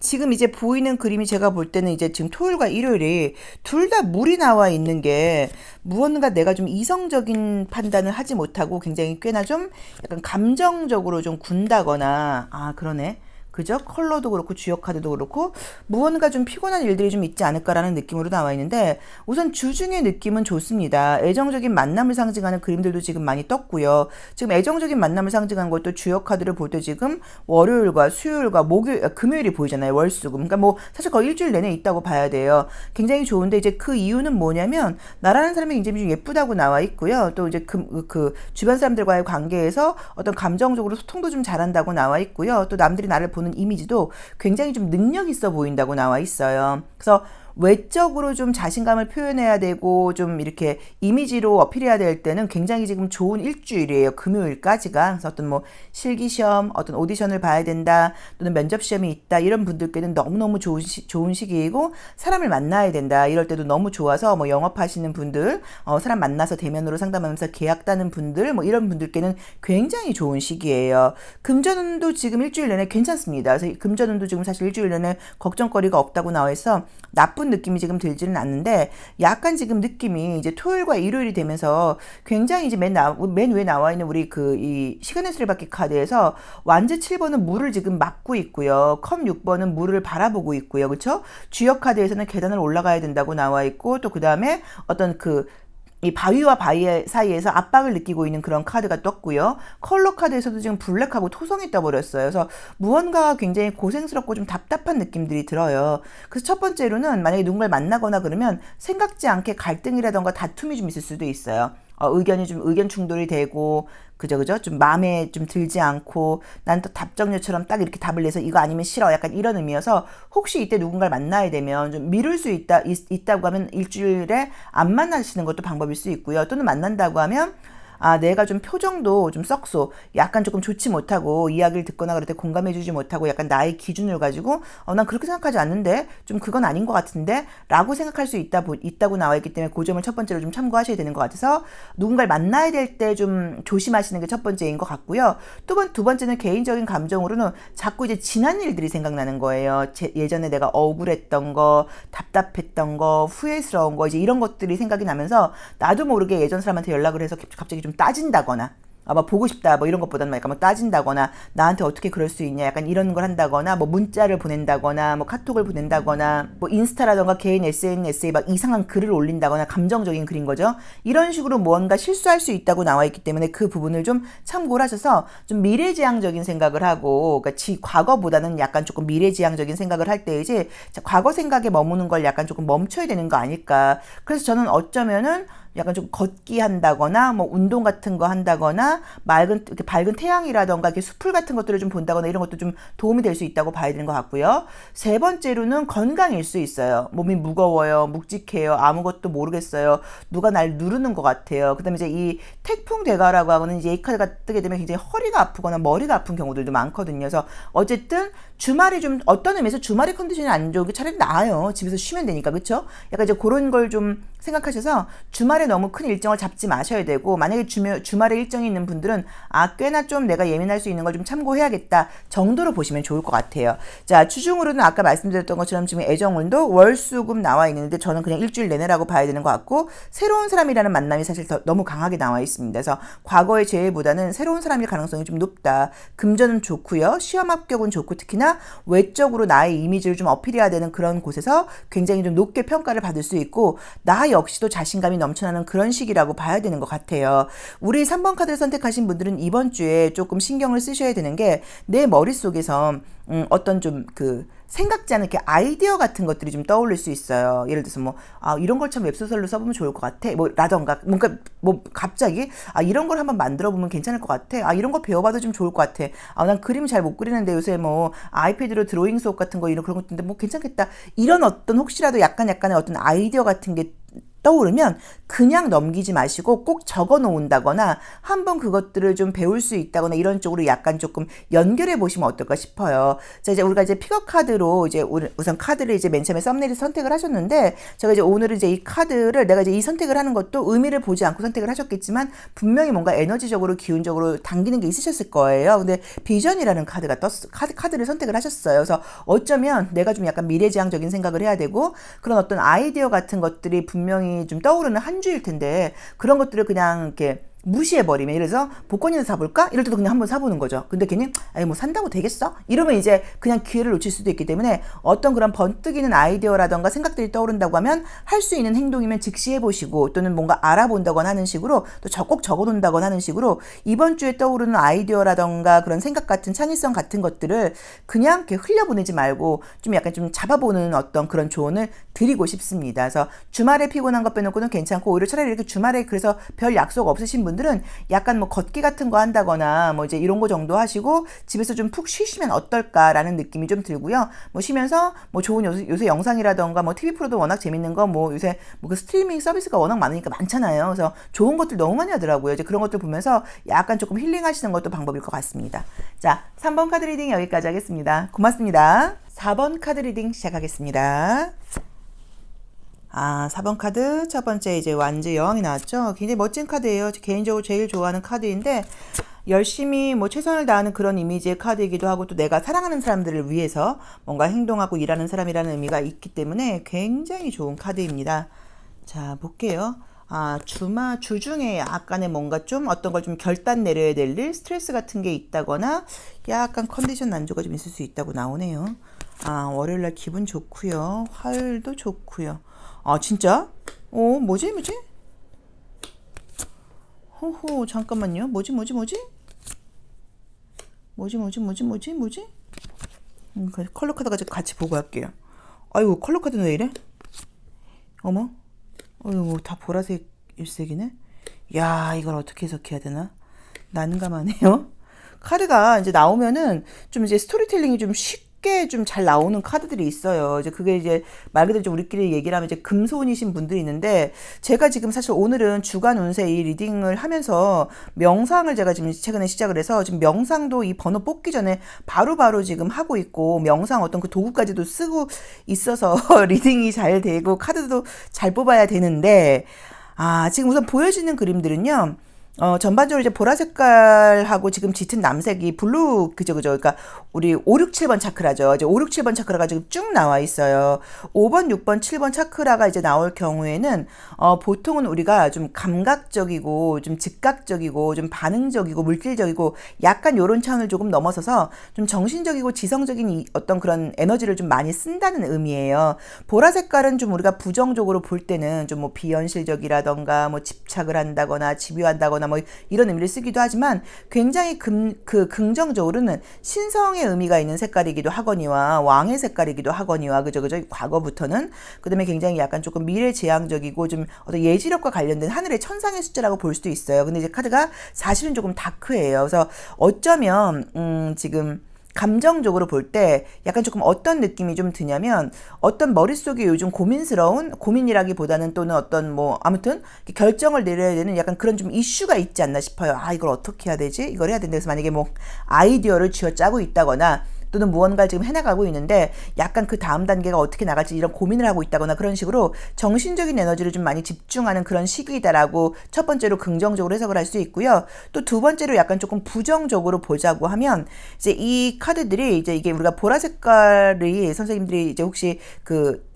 지금 이제 보이는 그림이 제가 볼 때는 이제 지금 토요일과 일요일이 둘 다 물이 나와 있는 게 무언가 내가 좀 이성적인 판단을 하지 못하고 굉장히 꽤나 좀 약간 감정적으로 좀 군다거나 그러네. 그죠? 컬러도 그렇고 주역 카드도 그렇고 무언가 좀 피곤한 일들이 좀 있지 않을까라는 느낌으로 나와 있는데 우선 주중의 느낌은 좋습니다. 애정적인 만남을 상징하는 그림들도 지금 많이 떴고요. 지금 애정적인 만남을 상징하는 것도 주역 카드를 볼 때 지금 월요일과 수요일과 금요일이 보이잖아요. 월수금. 그러니까 뭐 사실 거의 일주일 내내 있다고 봐야 돼요. 굉장히 좋은데 이제 그 이유는 뭐냐면 나라는 사람이 굉장히 좀 예쁘다고 나와 있고요. 또 이제 그 주변 사람들과의 관계에서 어떤 감정적으로 소통도 좀 잘한다고 나와 있고요. 또 남들이 나를 보는 이미지도 굉장히 좀 능력 있어 보인다고 나와 있어요. 그래서 외적으로 좀 자신감을 표현해야 되고 좀 이렇게 이미지로 어필해야 될 때는 굉장히 지금 좋은 일주일이에요. 금요일까지가. 그래서 어떤 뭐 실기시험, 어떤 오디션을 봐야 된다, 또는 면접시험이 있다 이런 분들께는 너무너무 좋은 시기이고 사람을 만나야 된다 이럴 때도 너무 좋아서 뭐 영업하시는 분들, 사람 만나서 대면으로 상담하면서 계약 따는 분들 뭐 이런 분들께는 굉장히 좋은 시기예요. 금전운도 지금 일주일 내내 괜찮습니다. 그래서 금전운도 지금 사실 일주일 내내 걱정거리가 없다고 나와 있어 나쁜 느낌이 지금 들지는 않는데 약간 지금 느낌이 이제 토요일과 일요일이 되면서 굉장히 이제 맨 위에 나와 있는 우리 이 시간의 수레바퀴 카드에서 완즈 7번은 물을 지금 막고 있고요. 컵 6번은 물을 바라보고 있고요. 그렇죠? 주역 카드에서는 계단을 올라가야 된다고 나와 있고 또 그다음에 어떤 이 바위와 바위 사이에서 압박을 느끼고 있는 그런 카드가 떴고요. 컬러 카드에서도 지금 블랙하고 토성이 떠버렸어요. 그래서 무언가 굉장히 고생스럽고 좀 답답한 느낌들이 들어요. 그래서 첫 번째로는 만약에 누군가를 만나거나 그러면 생각지 않게 갈등이라던가 다툼이 좀 있을 수도 있어요. 의견 충돌이 되고 그죠? 좀 마음에 좀 들지 않고 난 또 답정료처럼 딱 이렇게 답을 내서 이거 아니면 싫어. 약간 이런 의미여서 혹시 이때 누군가를 만나야 되면 좀 미룰 수 있다고 하면 일주일에 안 만나시는 것도 방법일 수 있고요. 또는 만난다고 하면 내가 좀 표정도 좀 썩소, 약간 조금 좋지 못하고, 이야기를 듣거나 그럴 때 공감해주지 못하고, 약간 나의 기준을 가지고, 난 그렇게 생각하지 않는데, 좀 그건 아닌 것 같은데, 라고 생각할 수 있다고 나와 있기 때문에, 그 점을 첫 번째로 좀 참고하셔야 되는 것 같아서, 누군가를 만나야 될 때 좀 조심하시는 게 첫 번째인 것 같고요. 두 번째는 개인적인 감정으로는 자꾸 이제 지난 일들이 생각나는 거예요. 예전에 내가 억울했던 거, 답답했던 거, 후회스러운 거, 이제 이런 것들이 생각이 나면서, 나도 모르게 예전 사람한테 연락을 해서 갑자기 좀 따진다거나 막 보고 싶다 뭐 이런 것보다는 약간 뭐 따진다거나 나한테 어떻게 그럴 수 있냐 약간 이런 걸 한다거나 뭐 문자를 보낸다거나 뭐 카톡을 보낸다거나 뭐 인스타라던가 개인 SNS에 막 이상한 글을 올린다거나 감정적인 글인 거죠. 이런 식으로 무언가 실수할 수 있다고 나와 있기 때문에 그 부분을 좀 참고를 하셔서 좀 미래지향적인 생각을 하고 그러니까 과거보다는 약간 조금 미래지향적인 생각을 할 때 이제 과거 생각에 머무는 걸 약간 조금 멈춰야 되는 거 아닐까. 그래서 저는 어쩌면은 약간 좀 걷기 한다거나 뭐 운동 같은 거 한다거나 이렇게 밝은 태양이라던가 이렇게 숲을 같은 것들을 좀 본다거나 이런 것도 좀 도움이 될 수 있다고 봐야 되는 것 같고요. 세 번째로는 건강일 수 있어요. 몸이 무거워요, 묵직해요, 아무것도 모르겠어요, 누가 날 누르는 것 같아요. 그다음에 이제 이 태풍 대가라고 하고는 이제 이 카드가 뜨게 되면 굉장히 허리가 아프거나 머리가 아픈 경우들도 많거든요. 그래서 어쨌든 주말이 좀 어떤 의미에서 주말의 컨디션이 안 좋은 게 차라리 나아요. 집에서 쉬면 되니까 그렇죠? 약간 이제 그런 걸 좀 생각하셔서 주말에 너무 큰 일정을 잡지 마셔야 되고 만약에 주말에 일정이 있는 분들은 꽤나 좀 내가 예민할 수 있는 걸 좀 참고해야겠다 정도로 보시면 좋을 것 같아요. 자, 주중으로는 아까 말씀드렸던 것처럼 지금 애정운도 월수금 나와 있는데 저는 그냥 일주일 내내라고 봐야 되는 것 같고 새로운 사람이라는 만남이 사실 너무 강하게 나와 있습니다. 그래서 과거의 재회보다는 새로운 사람일 가능성이 좀 높다. 금전은 좋고요. 시험 합격은 좋고 특히나 외적으로 나의 이미지를 좀 어필해야 되는 그런 곳에서 굉장히 좀 높게 평가를 받을 수 있고 나 역시도 자신감이 넘쳐나는 그런 시기라고 봐야 되는 것 같아요. 우리 3번 카드를 선택하신 분들은 이번 주에 조금 신경을 쓰셔야 되는 게 내 머릿속에서 어떤 좀 생각지 않은 이렇게 아이디어 같은 것들이 좀 떠오를 수 있어요. 예를 들어서 뭐 이런 걸 참 웹소설로 써보면 좋을 것 같아. 뭐 라던가 뭔가 뭐 갑자기 이런 걸 한번 만들어 보면 괜찮을 것 같아. 이런 거 배워봐도 좀 좋을 것 같아. 난 그림 잘 못 그리는데 요새 뭐 아이패드로 드로잉 수업 같은 거 이런 그런 것인데 뭐 괜찮겠다. 이런 어떤 혹시라도 약간의 어떤 아이디어 같은 게 떠오르면 그냥 넘기지 마시고 꼭 적어 놓은다거나 한번 그것들을 좀 배울 수 있다거나 이런 쪽으로 약간 조금 연결해 보시면 어떨까 싶어요. 자, 이제 우리가 이제 픽업 카드로 이제 우선 카드를 이제 맨 처음에 썸네일을 선택을 하셨는데 제가 이제 오늘은 이제 이 카드를 내가 이제 이 선택을 하는 것도 의미를 보지 않고 선택을 하셨겠지만 분명히 뭔가 에너지적으로 기운적으로 당기는 게 있으셨을 거예요. 근데 비전이라는 카드가 카드를 선택을 하셨어요. 그래서 어쩌면 내가 좀 약간 미래지향적인 생각을 해야 되고 그런 어떤 아이디어 같은 것들이 분명히 좀 떠오르는 한 주일 텐데 그런 것들을 그냥 이렇게 무시해버리면 예를 들어서 복권이나 사볼까? 이럴 때도 그냥 한번 사보는 거죠. 근데 괜히 뭐 산다고 되겠어? 이러면 이제 그냥 기회를 놓칠 수도 있기 때문에 어떤 그런 번뜩이는 아이디어라던가 생각들이 떠오른다고 하면 할 수 있는 행동이면 즉시 해보시고 또는 뭔가 알아본다거나 하는 식으로 또 꼭 적어놓는다거나 하는 식으로 이번 주에 떠오르는 아이디어라던가 그런 생각 같은 창의성 같은 것들을 그냥 이렇게 흘려보내지 말고 좀 약간 좀 잡아보는 어떤 그런 조언을 드리고 싶습니다. 그래서 주말에 피곤한 것 빼놓고는 괜찮고 오히려 차라리 이렇게 주말에 그래서 별 약속 없으신 분들은 약간 뭐 걷기 같은 거 한다거나 뭐 이제 이런 거 정도 하시고 집에서 좀 푹 쉬시면 어떨까라는 느낌이 좀 들고요. 뭐 쉬면서 뭐 좋은 요새 영상이라던가 뭐 TV 프로도 워낙 재밌는 거 뭐 요새 뭐 그 스트리밍 서비스가 워낙 많으니까 많잖아요. 그래서 좋은 것들 너무 많이 하더라고요. 이제 그런 것들 보면서 약간 조금 힐링하시는 것도 방법일 것 같습니다. 자, 3번 카드 리딩 여기까지 하겠습니다. 고맙습니다. 4번 카드 리딩 시작하겠습니다. 4번 카드 첫 번째 이제 완즈 여왕이 나왔죠. 굉장히 멋진 카드예요. 개인적으로 제일 좋아하는 카드인데 열심히 뭐 최선을 다하는 그런 이미지의 카드이기도 하고 또 내가 사랑하는 사람들을 위해서 뭔가 행동하고 일하는 사람이라는 의미가 있기 때문에 굉장히 좋은 카드입니다. 자, 볼게요. 주중에 약간의 뭔가 좀 어떤 걸 좀 결단 내려야 될 일, 스트레스 같은 게 있다거나 약간 컨디션 난조가 좀 있을 수 있다고 나오네요. 월요일날 기분 좋고요. 화요일도 좋고요. 진짜? 뭐지? 호호, 잠깐만요. 뭐지? 컬러 카드가 같이 보고 할게요. 아이고, 컬러 카드는 왜 이래? 어머. 다 보라색 일색이네. 야, 이걸 어떻게 해석해야 되나? 난감하네요. 카드가 이제 나오면은 좀 이제 스토리텔링이 좀 쉽게 좀 잘 나오는 카드들이 있어요. 이제 그게 이제 말 그대로 좀 우리끼리 얘기를 하면 이제 금손이신 분들이 있는데, 제가 지금 사실 오늘은 주간 운세 이 리딩을 하면서 명상을 제가 지금 최근에 시작을 해서 지금 명상도 이 번호 뽑기 전에 바로바로 지금 하고 있고, 명상 어떤 그 도구까지도 쓰고 있어서 리딩이 잘 되고 카드도 잘 뽑아야 되는데, 지금 우선 보여지는 그림들은요. 전반적으로 이제 보라 색깔하고 지금 짙은 남색이 블루, 그죠, 그죠. 그러니까 우리 5, 6, 7번 차크라죠. 이제 5, 6, 7번 차크라가 지금 쭉 나와 있어요. 5번, 6번, 7번 차크라가 이제 나올 경우에는, 보통은 우리가 좀 감각적이고, 좀 즉각적이고, 좀 반응적이고, 물질적이고, 약간 요런 차원을 조금 넘어서서 좀 정신적이고 지성적인 어떤 그런 에너지를 좀 많이 쓴다는 의미예요. 보라 색깔은 좀 우리가 부정적으로 볼 때는 좀 뭐 비현실적이라던가, 뭐 집착을 한다거나, 집요한다거나, 뭐 이런 의미를 쓰기도 하지만, 굉장히 긍정적으로는 신성의 의미가 있는 색깔이기도 하거니와 왕의 색깔이기도 하거니와, 그죠, 그죠. 과거부터는. 그 다음에 굉장히 약간 조금 미래지향적이고 좀 어떤 예지력과 관련된 하늘의 천상의 숫자라고 볼 수도 있어요. 근데 이제 카드가 사실은 조금 다크해요. 그래서 어쩌면 지금 감정적으로 볼 때 약간 조금 어떤 느낌이 좀 드냐면, 어떤 머릿속에 요즘 고민스러운, 고민이라기보다는 또는 어떤 뭐 아무튼 결정을 내려야 되는 약간 그런 좀 이슈가 있지 않나 싶어요. 이걸 어떻게 해야 되지? 이걸 해야 된다 해서 만약에 뭐 아이디어를 쥐어짜고 있다거나, 또는 무언가를 지금 해나가고 있는데 약간 그 다음 단계가 어떻게 나갈지 이런 고민을 하고 있다거나, 그런 식으로 정신적인 에너지를 좀 많이 집중하는 그런 시기이다라고 첫 번째로 긍정적으로 해석을 할 수 있고요. 또 두 번째로 약간 조금 부정적으로 보자고 하면, 이제 이 카드들이 이제 이게 우리가 보라 색깔이 선생님들이 이제 혹시 그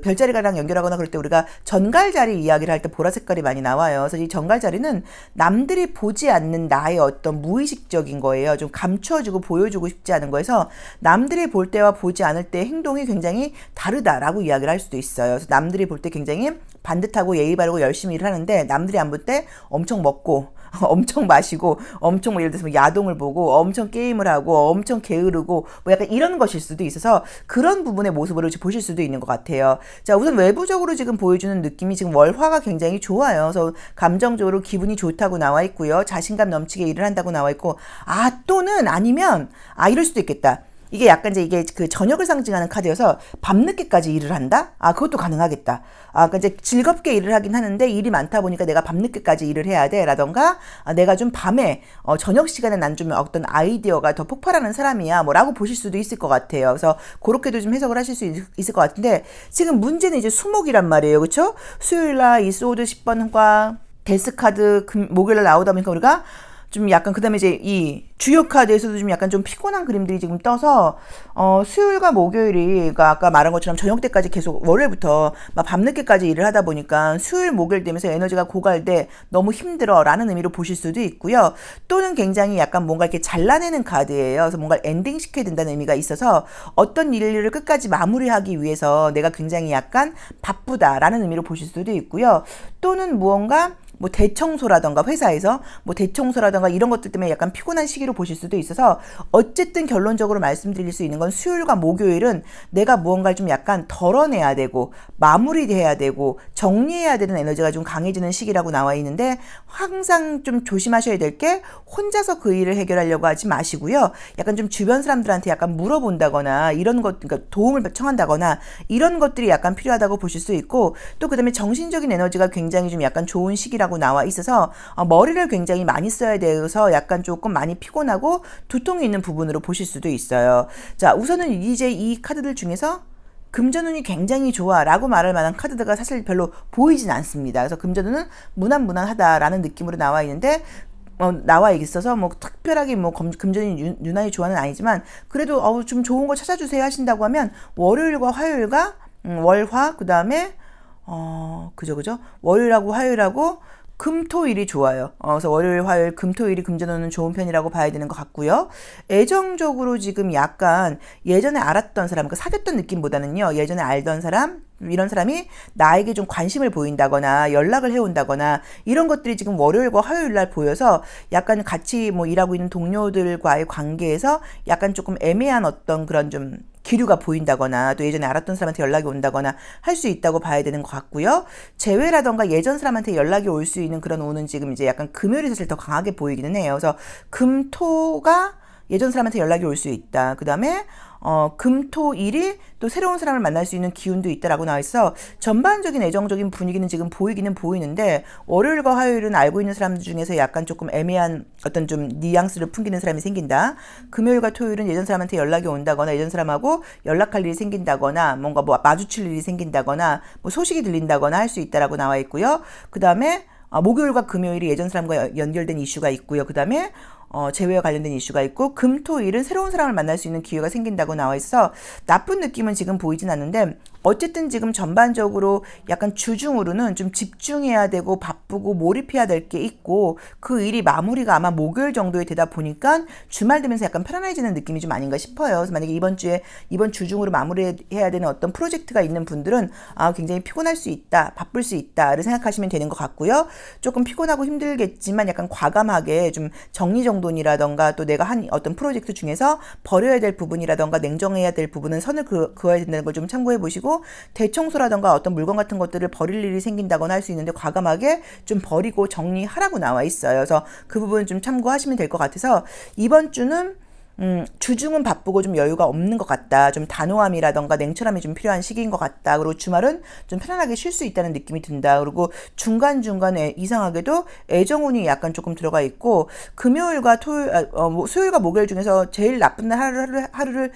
별자리가랑 연결하거나 그럴 때 우리가 전갈자리 이야기를 할 때 보라 색깔이 많이 나와요. 그래서 이 전갈자리는 남들이 보지 않는 나의 어떤 무의식적인 거예요. 좀 감추어주고 보여주고 싶지 않은 거에서 남들이 볼 때와 보지 않을 때 행동이 굉장히 다르다라고 이야기를 할 수도 있어요. 그래서 남들이 볼 때 굉장히 반듯하고 예의 바르고 열심히 일을 하는데, 남들이 안 볼 때 엄청 먹고 엄청 마시고 엄청 뭐 예를 들어서 뭐 야동을 보고 엄청 게임을 하고 엄청 게으르고 뭐 약간 이런 것일 수도 있어서, 그런 부분의 모습으로 보실 수도 있는 것 같아요. 자, 우선 외부적으로 지금 보여주는 느낌이 지금 월화가 굉장히 좋아요. 그래서 감정적으로 기분이 좋다고 나와 있고요. 자신감 넘치게 일을 한다고 나와 있고, 또는 아니면 이럴 수도 있겠다. 이게 약간 이제 이게 그 저녁을 상징하는 카드여서 밤늦게까지 일을 한다? 그것도 가능하겠다. 그러니까 이제 즐겁게 일을 하긴 하는데 일이 많다 보니까 내가 밤늦게까지 일을 해야 돼. 라던가, 내가 좀 밤에, 저녁 시간에 난 좀 어떤 아이디어가 더 폭발하는 사람이야. 뭐라고 보실 수도 있을 것 같아요. 그래서 그렇게도 좀 해석을 하실 수 있을 것 같은데, 지금 문제는 이제 수목이란 말이에요. 그쵸? 수요일날 이 소드 10번과 데스카드 목요일날 나오다 보니까 우리가 좀 약간, 그 다음에 이제 이 주요 카드에서도 좀 약간 좀 피곤한 그림들이 지금 떠서, 수요일과 목요일이, 그러니까 아까 말한 것처럼 저녁 때까지 계속 월요일부터 막 밤늦게까지 일을 하다 보니까 수요일, 목요일 되면서 에너지가 고갈돼 너무 힘들어 라는 의미로 보실 수도 있고요. 또는 굉장히 약간 뭔가 이렇게 잘라내는 카드예요. 그래서 뭔가 엔딩 시켜야 된다는 의미가 있어서 어떤 일을 끝까지 마무리하기 위해서 내가 굉장히 약간 바쁘다라는 의미로 보실 수도 있고요. 또는 무언가 뭐 대청소라던가 회사에서 뭐 대청소라던가 이런 것들 때문에 약간 피곤한 시기로 보실 수도 있어서, 어쨌든 결론적으로 말씀드릴 수 있는 건 수요일과 목요일은 내가 무언가를 좀 약간 덜어내야 되고 마무리해야 되고 정리해야 되는 에너지가 좀 강해지는 시기라고 나와 있는데, 항상 좀 조심하셔야 될 게 혼자서 그 일을 해결하려고 하지 마시고요. 약간 좀 주변 사람들한테 약간 물어본다거나 이런 것, 그러니까 도움을 청한다거나 이런 것들이 약간 필요하다고 보실 수 있고, 또 그다음에 정신적인 에너지가 굉장히 좀 약간 좋은 시기라고 나와 있어서 머리를 굉장히 많이 써야 돼서 약간 조금 많이 피곤하고 두통이 있는 부분으로 보실 수도 있어요. 자, 우선은 이제 이 카드들 중에서 금전운이 굉장히 좋아 라고 말할 만한 카드가 사실 별로 보이진 않습니다. 그래서 금전운은 무난무난하다라는 느낌으로 나와 있는데, 나와 있어서 뭐 특별하게 뭐 금전이 유난히 좋아는 아니지만, 그래도 좀 좋은 거 찾아주세요 하신다고 하면 월요일과 화요일과 월화, 그 다음에 그죠 월요일하고 화요일하고 금토일이 좋아요. 그래서 월요일, 화요일, 금토일이 금전운은 좋은 편이라고 봐야 되는 것 같고요. 애정적으로 지금 약간 예전에 알았던 사람, 그 사귀었던 느낌보다는요, 예전에 알던 사람, 이런 사람이 나에게 좀 관심을 보인다거나 연락을 해온다거나 이런 것들이 지금 월요일과 화요일 날 보여서, 약간 같이 뭐 일하고 있는 동료들과의 관계에서 약간 조금 애매한 어떤 그런 좀 기류가 보인다거나 또 예전에 알았던 사람한테 연락이 온다거나 할 수 있다고 봐야 되는 것 같고요. 재회라던가 예전 사람한테 연락이 올 수 있는 그런 운은 지금 이제 약간 금요일이 사실 더 강하게 보이기는 해요. 그래서 금토가 예전 사람한테 연락이 올 수 있다. 그 다음에 금토일이 또 새로운 사람을 만날 수 있는 기운도 있다라고 나와 있어. 전반적인 애정적인 분위기는 지금 보이기는 보이는데 월요일과 화요일은 알고 있는 사람들 중에서 약간 조금 애매한 어떤 좀 뉘앙스를 풍기는 사람이 생긴다. 금요일과 토요일은 예전 사람한테 연락이 온다거나 예전 사람하고 연락할 일이 생긴다거나 뭔가 뭐 마주칠 일이 생긴다거나 뭐 소식이 들린다거나 할 수 있다라고 나와 있고요. 그 다음에 목요일과 금요일이 예전 사람과 연결된 이슈가 있고요. 그 다음에 재회와 관련된 이슈가 있고 금토일은 새로운 사람을 만날 수 있는 기회가 생긴다고 나와 있어. 나쁜 느낌은 지금 보이진 않는데 어쨌든 지금 전반적으로 약간 주중으로는 좀 집중해야 되고 바쁘고 몰입해야 될 게 있고 그 일이 마무리가 아마 목요일 정도에 되다 보니까 주말 되면서 약간 편안해지는 느낌이 좀 아닌가 싶어요. 그래서 만약에 이번 주중으로 마무리해야 되는 어떤 프로젝트가 있는 분들은 굉장히 피곤할 수 있다, 바쁠 수 있다를 생각하시면 되는 것 같고요. 조금 피곤하고 힘들겠지만 약간 과감하게 좀 정리정돈이라던가 또 내가 한 어떤 프로젝트 중에서 버려야 될 부분이라던가 냉정해야 될 부분은 선을 그어야 된다는 걸 좀 참고해 보시고 대청소라던가 어떤 물건 같은 것들을 버릴 일이 생긴다거나 할 수 있는데 과감하게 좀 버리고 정리하라고 나와 있어요. 그래서 그 부분 좀 참고하시면 될 것 같아서 이번 주는 주중은 바쁘고 좀 여유가 없는 것 같다. 좀 단호함이라던가 냉철함이 좀 필요한 시기인 것 같다. 그리고 주말은 좀 편안하게 쉴 수 있다는 느낌이 든다. 그리고 중간중간에 이상하게도 애정운이 약간 조금 들어가 있고 금요일과 수요일과 목요일 중에서 제일 나쁜 날 하루를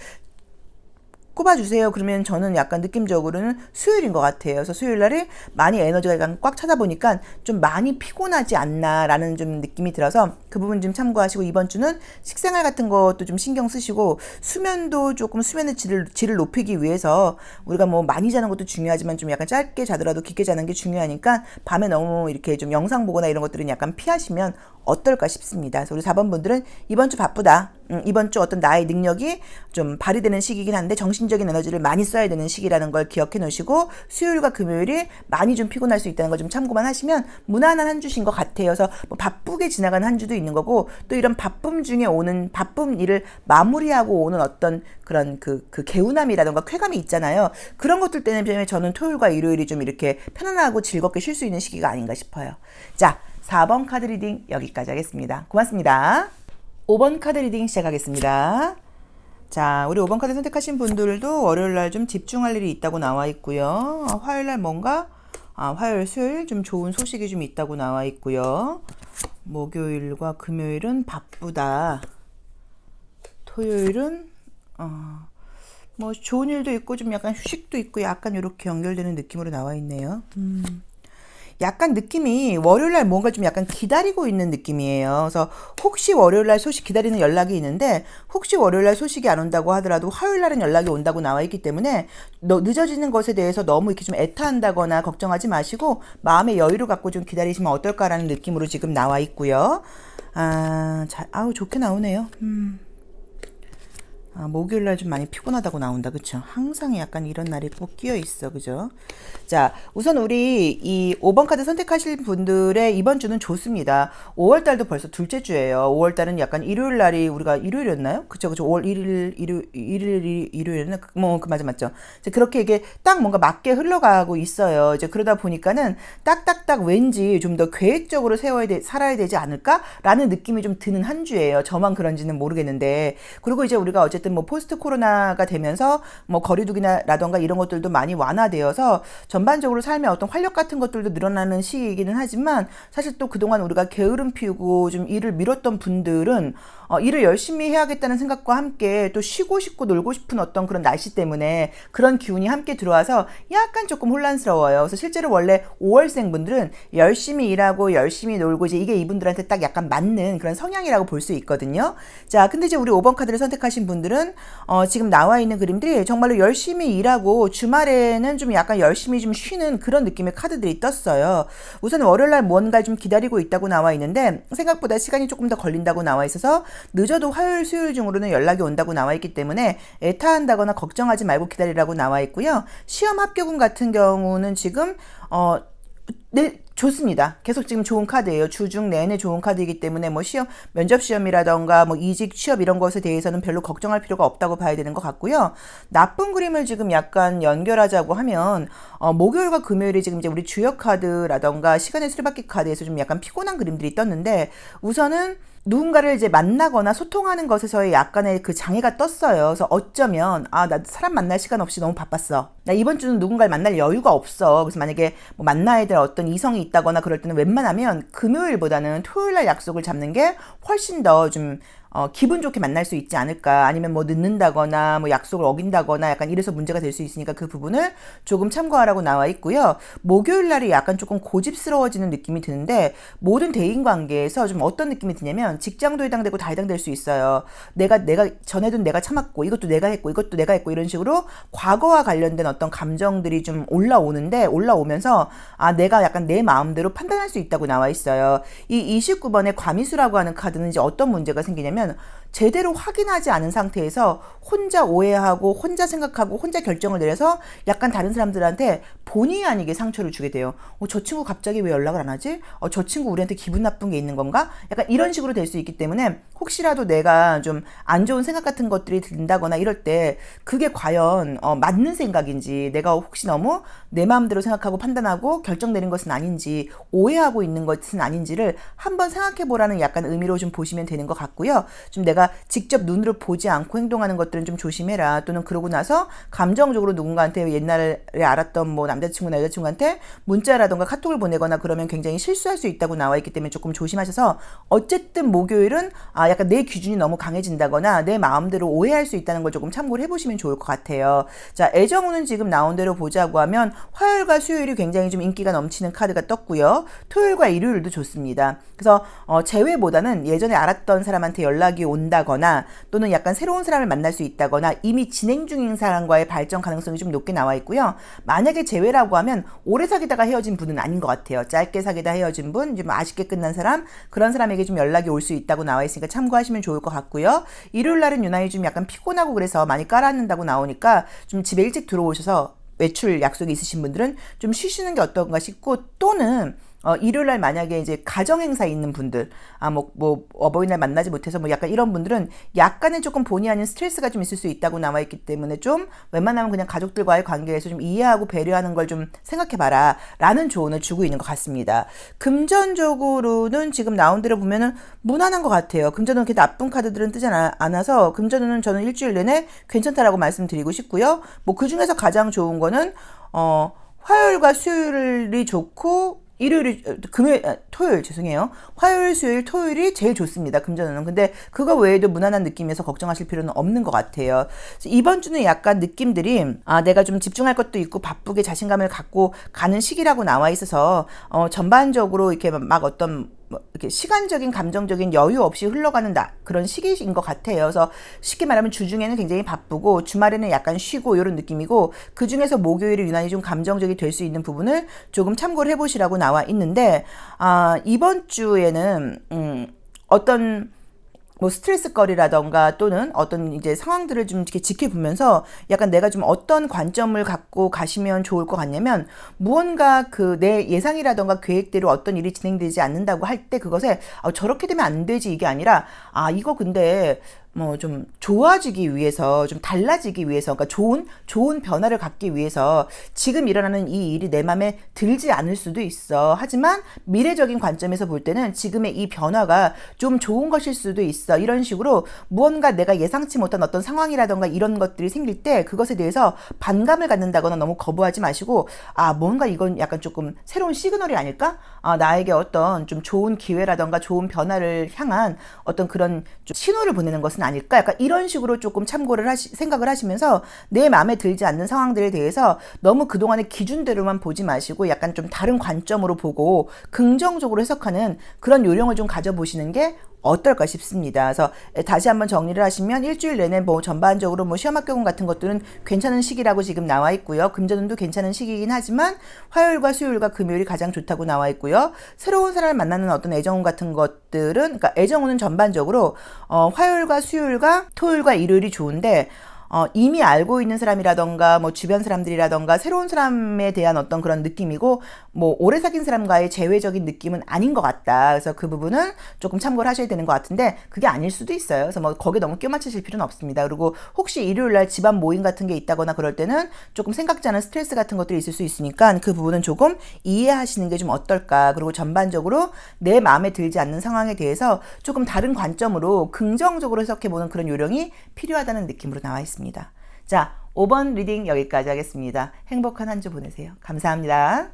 꼽아주세요. 그러면 저는 약간 느낌적으로는 수요일인 것 같아요. 그래서 수요일 날이 많이 에너지가 약간 꽉 차다 보니까 좀 많이 피곤하지 않나라는 좀 느낌이 들어서 그 부분 좀 참고하시고 이번 주는 식생활 같은 것도 좀 신경 쓰시고 수면도 조금 수면의 질을 높이기 위해서 우리가 뭐 많이 자는 것도 중요하지만 좀 약간 짧게 자더라도 깊게 자는 게 중요하니까 밤에 너무 이렇게 좀 영상 보거나 이런 것들은 약간 피하시면 어떨까 싶습니다. 그래서 우리 4번 분들은 이번 주 바쁘다. 이번 주 어떤 나의 능력이 좀 발휘되는 시기이긴 한데 정신적인 에너지를 많이 써야 되는 시기라는 걸 기억해 놓으시고 수요일과 금요일이 많이 좀 피곤할 수 있다는 걸 좀 참고만 하시면 무난한 한 주신 것 같아요. 그래서 뭐 바쁘게 지나가는 한 주도 있는 거고 또 이런 바쁨 중에 오는 바쁜 일을 마무리하고 오는 어떤 그런 그 개운함이라던가 쾌감이 있잖아요. 그런 것들 때문에 저는 토요일과 일요일이 좀 이렇게 편안하고 즐겁게 쉴 수 있는 시기가 아닌가 싶어요. 자, 4번 카드 리딩 여기까지 하겠습니다. 고맙습니다. 5번 카드 리딩 시작하겠습니다. 자, 우리 5번 카드 선택하신 분들도 월요일날 좀 집중할 일이 있다고 나와 있고요. 화요일날 뭔가 화요일, 수요일 좀 좋은 소식이 좀 있다고 나와 있고요. 목요일과 금요일은 바쁘다. 토요일은 뭐 좋은 일도 있고 좀 약간 휴식도 있고 약간 이렇게 연결되는 느낌으로 나와 있네요. 약간 느낌이 월요일날 뭔가 좀 약간 기다리고 있는 느낌이에요. 그래서 혹시 월요일날 소식 기다리는 연락이 있는데 혹시 월요일날 소식이 안 온다고 하더라도 화요일날은 연락이 온다고 나와 있기 때문에 늦어지는 것에 대해서 너무 이렇게 좀 애타한다거나 걱정하지 마시고 마음의 여유를 갖고 좀 기다리시면 어떨까라는 느낌으로 지금 나와 있고요. 좋게 나오네요. 목요일날 좀 많이 피곤하다고 나온다. 그쵸? 항상 약간 이런 날이 꼭 끼어 있어. 그죠? 자, 우선 우리 이 5번 카드 선택하실 분들의 이번 주는 좋습니다. 5월달도 벌써 둘째 주예요. 5월달은 약간 일요일 날이 우리가 일요일이었나요? 그쵸? 5월 1일, 일요일이었나? 맞죠? 이제 그렇게 이게 딱 뭔가 맞게 흘러가고 있어요. 이제 그러다 보니까는 딱딱딱 왠지 좀 더 계획적으로 살아야 되지 않을까라는 느낌이 좀 드는 한 주예요. 저만 그런지는 모르겠는데. 그리고 이제 우리가 어쨌든 뭐 포스트 코로나가 되면서 뭐 거리두기라던가 이런 것들도 많이 완화되어서 전반적으로 삶의 어떤 활력 같은 것들도 늘어나는 시기이기는 하지만 사실 또 그동안 우리가 게으름 피우고 좀 일을 미뤘던 분들은 일을 열심히 해야겠다는 생각과 함께 또 쉬고 싶고 놀고 싶은 어떤 그런 날씨 때문에 그런 기운이 함께 들어와서 약간 조금 혼란스러워요. 그래서 실제로 원래 5월생 분들은 열심히 일하고 열심히 놀고 이제 이게 이분들한테 딱 약간 맞는 그런 성향이라고 볼 수 있거든요. 자, 근데 이제 우리 5번 카드를 선택하신 분들은 지금 나와 있는 그림들이 정말로 열심히 일하고 주말에는 좀 약간 열심히 좀 쉬는 그런 느낌의 카드들이 떴어요. 우선 월요일날 뭔가 좀 기다리고 있다고 나와 있는데 생각보다 시간이 조금 더 걸린다고 나와 있어서 늦어도 화요일, 수요일 중으로는 연락이 온다고 나와 있기 때문에 애타한다거나 걱정하지 말고 기다리라고 나와 있고요. 시험 합격운 같은 경우는 지금 좋습니다. 계속 지금 좋은 카드예요. 주중 내내 좋은 카드이기 때문에 뭐 시험, 면접 시험이라던가 뭐 이직 취업 이런 것에 대해서는 별로 걱정할 필요가 없다고 봐야 되는 것 같고요. 나쁜 그림을 지금 약간 연결하자고 하면 목요일과 금요일이 지금 이제 우리 주역 카드라던가 시간의 수레바퀴 카드에서 좀 약간 피곤한 그림들이 떴는데 우선은 누군가를 이제 만나거나 소통하는 것에서의 약간의 그 장애가 떴어요. 그래서 어쩌면 나 사람 만날 시간 없이 너무 바빴어. 나 이번 주는 누군가를 만날 여유가 없어. 그래서 만약에 뭐 만나야 될 어떤 이성이 있다거나 그럴 때는 웬만하면 금요일보다는 토요일 날 약속을 잡는 게 훨씬 더 좀 기분 좋게 만날 수 있지 않을까. 아니면 뭐 늦는다거나 뭐 약속을 어긴다거나 약간 이래서 문제가 될 수 있으니까 그 부분을 조금 참고하라고 나와 있고요. 목요일 날이 약간 조금 고집스러워지는 느낌이 드는데 모든 대인 관계에서 좀 어떤 느낌이 드냐면 직장도 해당되고 다 해당될 수 있어요. 내가 전에도 내가 참았고 이것도 내가 했고 이것도 내가 했고 이런 식으로 과거와 관련된 어떤 감정들이 좀 올라오면서 내가 약간 내 마음대로 판단할 수 있다고 나와 있어요. 이 29번의 과미수라고 하는 카드는 이제 어떤 문제가 생기냐면 제대로 확인하지 않은 상태에서 혼자 오해하고 혼자 생각하고 혼자 결정을 내려서 약간 다른 사람들한테 본의 아니게 상처를 주게 돼요. 저 친구 갑자기 왜 연락을 안 하지? 저 친구 우리한테 기분 나쁜 게 있는 건가? 약간 이런 식으로 될 수 있기 때문에 혹시라도 내가 좀 안 좋은 생각 같은 것들이 든다거나 이럴 때 그게 과연 맞는 생각인지 내가 혹시 너무 내 마음대로 생각하고 판단하고 결정내린 것은 아닌지 오해하고 있는 것은 아닌지를 한번 생각해 보라는 약간 의미로 좀 보시면 되는 것 같고요. 좀 내가 직접 눈으로 보지 않고 행동하는 것들은 좀 조심해라. 또는 그러고 나서 감정적으로 누군가한테 옛날에 알았던 뭐 남자친구나 여자친구한테 문자라던가 카톡을 보내거나 그러면 굉장히 실수할 수 있다고 나와 있기 때문에 조금 조심하셔서 어쨌든 목요일은 약간 내 기준이 너무 강해진다거나 내 마음대로 오해할 수 있다는 걸 조금 참고를 해보시면 좋을 것 같아요. 자, 애정운은 지금 나온 대로 보자고 하면 화요일과 수요일이 굉장히 좀 인기가 넘치는 카드가 떴고요. 토요일과 일요일도 좋습니다. 그래서 재회보다는 예전에 알았던 사람한테 연락이 온다거나 또는 약간 새로운 사람을 만날 수 있다거나 이미 진행 중인 사람과의 발전 가능성이 좀 높게 나와 있고요. 만약에 재회라고 하면 오래 사귀다가 헤어진 분은 아닌 것 같아요. 짧게 사귀다 헤어진 분, 좀 아쉽게 끝난 사람, 그런 사람에게 좀 연락이 올 수 있다고 나와 있으니까 참고하시면 좋을 것 같고요. 일요일 날은 유난히 좀 약간 피곤하고 그래서 많이 깔아앉는다고 나오니까 좀 집에 일찍 들어오셔서 외출 약속이 있으신 분들은 좀 쉬시는 게 어떤가 싶고 또는 일요일 날 만약에 이제 가정 행사 있는 분들, 뭐 어버이날 만나지 못해서 뭐 약간 이런 분들은 약간의 조금 본의 아닌 스트레스가 좀 있을 수 있다고 나와 있기 때문에 좀 웬만하면 그냥 가족들과의 관계에서 좀 이해하고 배려하는 걸 좀 생각해봐라 라는 조언을 주고 있는 것 같습니다. 금전적으로는 지금 나온 대로 보면은 무난한 것 같아요. 금전은 그렇게 나쁜 카드들은 뜨지 않아서 금전은 저는 일주일 내내 괜찮다라고 말씀드리고 싶고요. 뭐 그 중에서 가장 좋은 거는 화요일과 수요일이 좋고 토요일 죄송해요. 화요일, 수요일, 토요일이 제일 좋습니다. 금전운은. 근데 그거 외에도 무난한 느낌에서 걱정하실 필요는 없는 것 같아요. 이번 주는 약간 느낌들이 내가 좀 집중할 것도 있고 바쁘게 자신감을 갖고 가는 시기라고 나와 있어서 전반적으로 이렇게 막 어떤 이렇게 시간적인 감정적인 여유 없이 흘러가는 그런 시기인 것 같아요. 그래서 쉽게 말하면 주중에는 굉장히 바쁘고 주말에는 약간 쉬고 이런 느낌이고 그 중에서 목요일이 유난히 좀 감정적이 될 수 있는 부분을 조금 참고를 해보시라고 나와 있는데 이번 주에는 어떤 뭐 스트레스거리라던가 또는 어떤 이제 상황들을 좀 이렇게 지켜보면서 약간 내가 좀 어떤 관점을 갖고 가시면 좋을 것 같냐면 무언가 그 내 예상이라던가 계획대로 어떤 일이 진행되지 않는다고 할 때 그것에 저렇게 되면 안 되지 이게 아니라 이거 근데 뭐 좀 좋아지기 위해서 좀 달라지기 위해서 그러니까 좋은 변화를 갖기 위해서 지금 일어나는 이 일이 내 맘에 들지 않을 수도 있어. 하지만 미래적인 관점에서 볼 때는 지금의 이 변화가 좀 좋은 것일 수도 있어. 이런 식으로 무언가 내가 예상치 못한 어떤 상황이라던가 이런 것들이 생길 때 그것에 대해서 반감을 갖는다거나 너무 거부하지 마시고 뭔가 이건 약간 조금 새로운 시그널이 아닐까? 나에게 어떤 좀 좋은 기회라던가 좋은 변화를 향한 어떤 그런 좀 신호를 보내는 것은 아닐까? 약간 이런 식으로 조금 참고를 생각을 하시면서 내 마음에 들지 않는 상황들에 대해서 너무 그동안의 기준대로만 보지 마시고 약간 좀 다른 관점으로 보고 긍정적으로 해석하는 그런 요령을 좀 가져보시는 게 어떨까 싶습니다. 그래서 다시 한번 정리를 하시면 일주일 내내 뭐 전반적으로 뭐 시험 합격운 같은 것들은 괜찮은 시기라고 지금 나와 있고요. 금전운도 괜찮은 시기이긴 하지만 화요일과 수요일과 금요일이 가장 좋다고 나와 있고요. 새로운 사람을 만나는 어떤 애정운 같은 것들은 그러니까 애정운은 전반적으로 화요일과 수요일과 토요일과 일요일이 좋은데 이미 알고 있는 사람이라던가 뭐 주변 사람들이라던가 새로운 사람에 대한 어떤 그런 느낌이고 뭐 오래 사귄 사람과의 재회적인 느낌은 아닌 것 같다. 그래서 그 부분은 조금 참고를 하셔야 되는 것 같은데 그게 아닐 수도 있어요. 그래서 뭐 거기에 너무 끼워 맞추실 필요는 없습니다. 그리고 혹시 일요일 날 집안 모임 같은 게 있다거나 그럴 때는 조금 생각지 않은 스트레스 같은 것들이 있을 수 있으니까 그 부분은 조금 이해하시는 게 좀 어떨까. 그리고 전반적으로 내 마음에 들지 않는 상황에 대해서 조금 다른 관점으로 긍정적으로 해석해보는 그런 요령이 필요하다는 느낌으로 나와 있습니다. 자, 5번 리딩 여기까지 하겠습니다. 행복한 한 주 보내세요. 감사합니다.